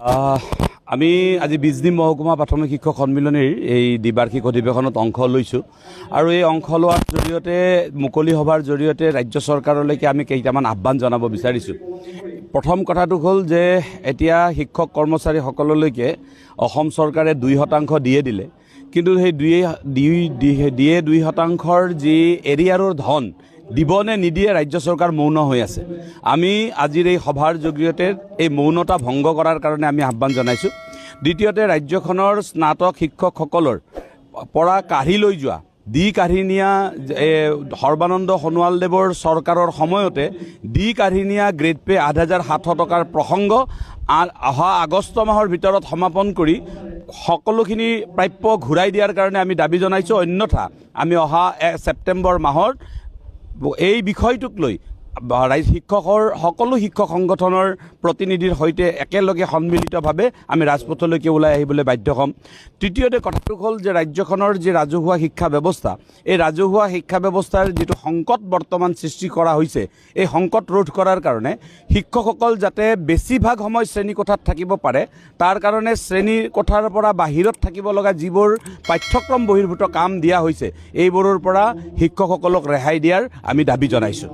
আমি আজি বিজনী মহকুমা প্ৰাথমিক শিক্ষক সন্মিলনীৰ এই দ্বিবাৰ্ষিক অধিৱেশনত অংশ লৈছোঁ আৰু এই অংশ লোৱাৰ জৰিয়তে মুকলি সভাৰ জৰিয়তে ৰাজ্য চৰকাৰলৈকে আমি কেইটামান আহ্বান জনাব বিচাৰিছোঁ। প্ৰথম কথাটো হ'ল যে এতিয়া শিক্ষক কৰ্মচাৰীসকললৈকে অসম চৰকাৰে 2% দিয়ে দিলে, কিন্তু সেই 2%ৰ যি এৰিয়াৰৰ ধন দিব নে নিদিয়ে ৰাজ্য চৰকাৰ মৌন হৈ আছে। আমি আজিৰ এই সভাৰ জৰিয়তে এই মৌনতা ভংগ কৰাৰ কাৰণে আমি আহ্বান জনাইছোঁ। দ্বিতীয়তে ৰাজ্যখনৰ স্নাতক শিক্ষকসকলৰ পৰা কাঢ়ি লৈ যোৱা কাঢ়ি নিয়া সৰ্বানন্দ সোণোৱালদেৱৰ চৰকাৰৰ সময়তে কাঢ়ি নিয়া গ্ৰেড পে 8,700 টকাৰ প্ৰসংগ অহা আগষ্ট মাহৰ ভিতৰত সমাপন কৰি সকলোখিনি প্ৰাপ্য ঘূৰাই দিয়াৰ কাৰণে আমি দাবী জনাইছোঁ। অন্যথা আমি অহা ছেপ্টেম্বৰ মাহত এই বিষয়টোক লৈ শিক্ষকৰ সকলো শিক্ষক সংগঠনৰ প্ৰতিনিধিৰ সৈতে একেলগে সন্মিলিতভাৱে আমি ৰাজপথলৈকে ওলাই আহিবলৈ বাধ্য হ'ম। তৃতীয়তে কথাটো হ'ল যে ৰাজ্যখনৰ যি ৰাজহুৱা শিক্ষা ব্যৱস্থা, এই ৰাজহুৱা শিক্ষা ব্যৱস্থাৰ যিটো সংকট বৰ্তমান সৃষ্টি কৰা হৈছে, এই সংকট ৰোধ কৰাৰ কাৰণে শিক্ষকসকল যাতে বেছিভাগ সময় শ্ৰেণীকোঠাত থাকিব পাৰে, তাৰ কাৰণে শ্ৰেণীকোঠাৰ পৰা বাহিৰত থাকিব লগা যিবোৰ পাঠ্যক্ৰম বহিৰ্ভূত কাম দিয়া হৈছে, এইবোৰৰ পৰা শিক্ষকসকলক ৰেহাই দিয়াৰ আমি দাবী জনাইছোঁ।